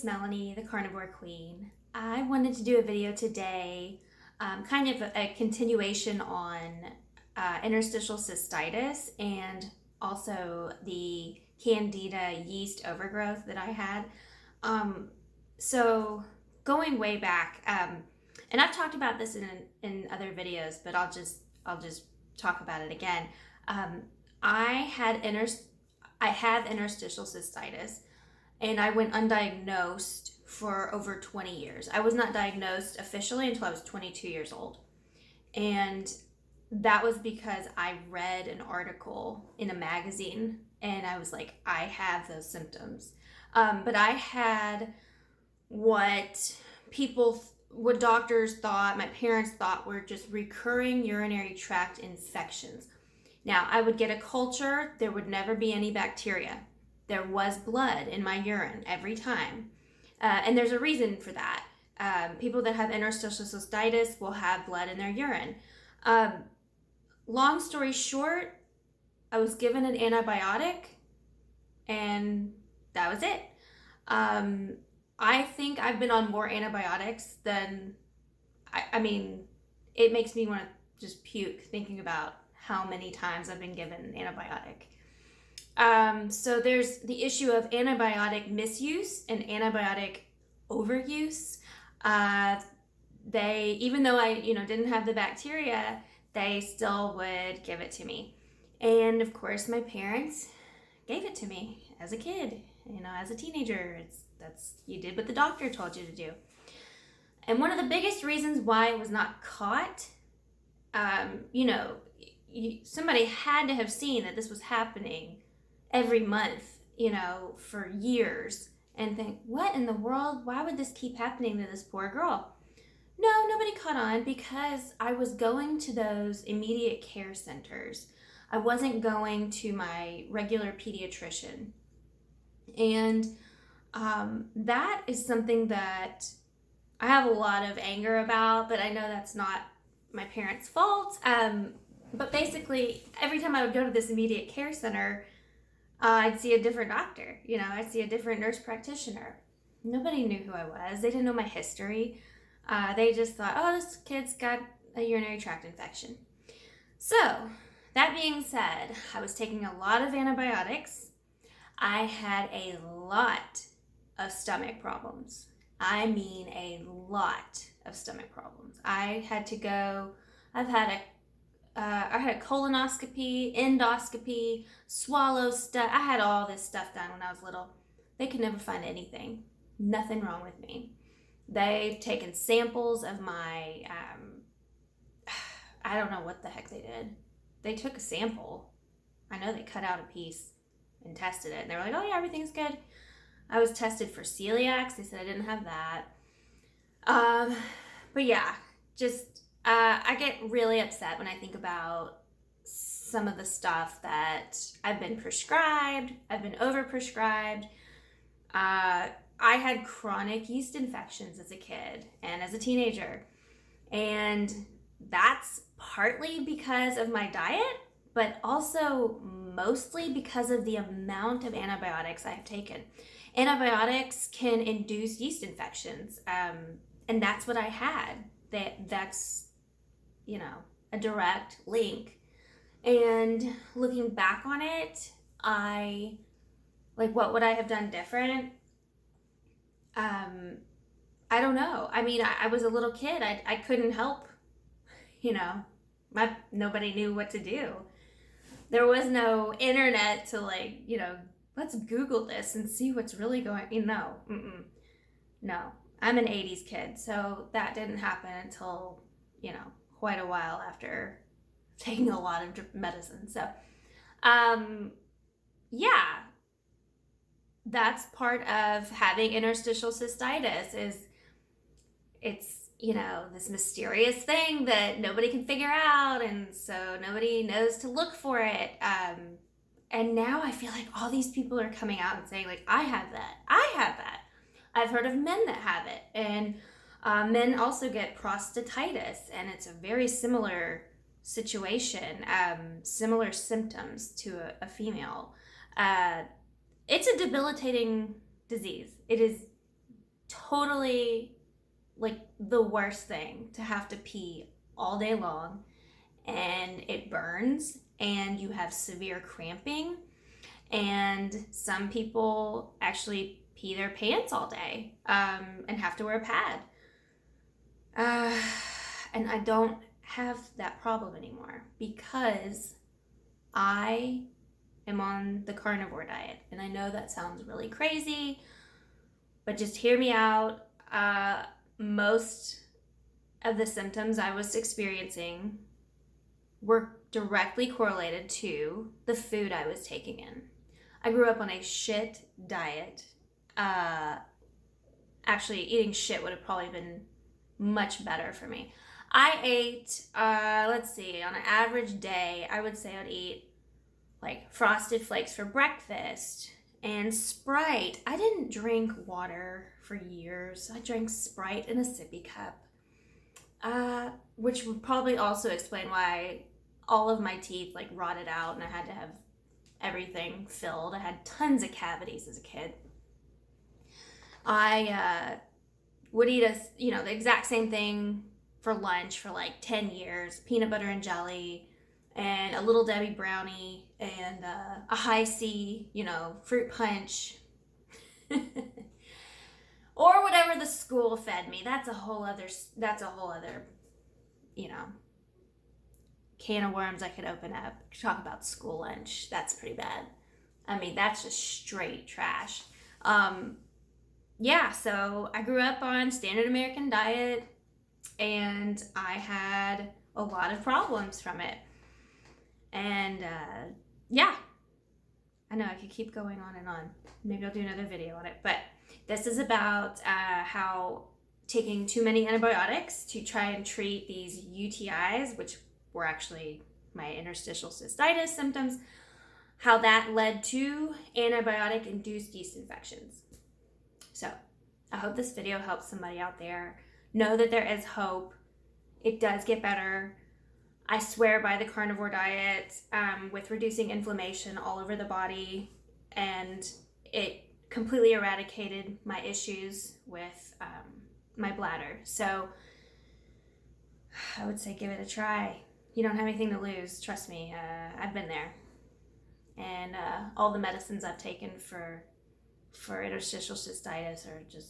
Melanie, the Carnivore Queen. I wanted to do a video today, kind of a continuation on interstitial cystitis and also the candida yeast overgrowth that I had. So going way back, and I've talked about this in other videos, but I'll just talk about it again. I have interstitial cystitis, and I went undiagnosed for over 20 years. I was not diagnosed officially until I was 22 years old. And that was because I read an article in a magazine and I was like, I have those symptoms. But I had what doctors thought, my parents thought, were just recurring urinary tract infections. Now, I would get a culture, there would never be any bacteria. There was blood in my urine every time. And there's a reason for that. People that have interstitial cystitis will have blood in their urine. Long story short, I was given an antibiotic and that was it. I think I've been on more antibiotics than, it makes me want to just puke thinking about how many times I've been given an antibiotic. So there's the issue of antibiotic misuse and antibiotic overuse. Even though I, didn't have the bacteria, they still would give it to me. And of course, my parents gave it to me as a kid, as a teenager. You did what the doctor told you to do. And one of the biggest reasons why it was not caught, somebody had to have seen that this was happening every month, for years, and think, what in the world? Why would this keep happening to this poor girl? No, nobody caught on because I was going to those immediate care centers. I wasn't going to my regular pediatrician. And that is something that I have a lot of anger about, but I know that's not my parents' fault. But basically, every time I would go to this immediate care center, I'd see a different doctor. I'd see a different nurse practitioner. Nobody knew who I was. They didn't know my history. They just thought, oh, this kid's got a urinary tract infection. So, that being said, I was taking a lot of antibiotics. I had a lot of stomach problems. I mean, a lot of stomach problems. I had a colonoscopy, endoscopy, swallow stuff. I had all this stuff done when I was little. They could never find anything. Nothing wrong with me. They've taken samples of my, I don't know what the heck they did. They took a sample. I know they cut out a piece and tested it. And they were like, oh yeah, everything's good. I was tested for celiac. They said I didn't have that. But yeah, I get really upset when I think about some of the stuff that I've been prescribed. I've been overprescribed. I had chronic yeast infections as a kid and as a teenager. And that's partly because of my diet, but also mostly because of the amount of antibiotics I've taken. Antibiotics can induce yeast infections, and that's what I had. That's a direct link. And looking back on it, what would I have done different? I don't know. I was a little kid. I couldn't help, nobody knew what to do. There was no internet to let's Google this and see what's really going. No, I'm an 80s kid, so that didn't happen until, quite a while after taking a lot of medicine. So, yeah, that's part of having interstitial cystitis it's this mysterious thing that nobody can figure out, and so nobody knows to look for it. And now I feel like all these people are coming out and saying, I have that. I've heard of men that have it, and men also get prostatitis, and it's a very similar situation, similar symptoms to a female. It's a debilitating disease. It is totally like the worst thing to have to pee all day long, and it burns and you have severe cramping, and some people actually pee their pants all day and have to wear a pad. And I don't have that problem anymore because I am on the carnivore diet. And I know that sounds really crazy, but just hear me out. Most of the symptoms I was experiencing were directly correlated to the food I was taking in. I grew up on a shit diet. Actually, eating shit would have probably been much better for me. I ate, let's see, on an average day, I would say I'd eat like Frosted Flakes for breakfast and Sprite. I didn't drink water for years. I drank Sprite in a sippy cup, which would probably also explain why all of my teeth like rotted out and I had to have everything filled. I had tons of cavities as a kid. I would eat the exact same thing for lunch for like 10 years, peanut butter and jelly and a Little Debbie brownie and a high C, fruit punch. Or whatever the school fed me. That's a whole other, can of worms I could open up. Talk about school lunch. That's pretty bad. I mean, that's just straight trash. So I grew up on standard American diet and I had a lot of problems from it. And I know I could keep going on and on. Maybe I'll do another video on it. But this is about how taking too many antibiotics to try and treat these UTIs, which were actually my interstitial cystitis symptoms, how that led to antibiotic-induced yeast infections. So I hope this video helps somebody out there. Know that there is hope. It does get better. I swear by the carnivore diet with reducing inflammation all over the body, and it completely eradicated my issues with my bladder. So I would say give it a try. You don't have anything to lose. Trust me, I've been there. And all the medicines I've taken for interstitial cystitis are just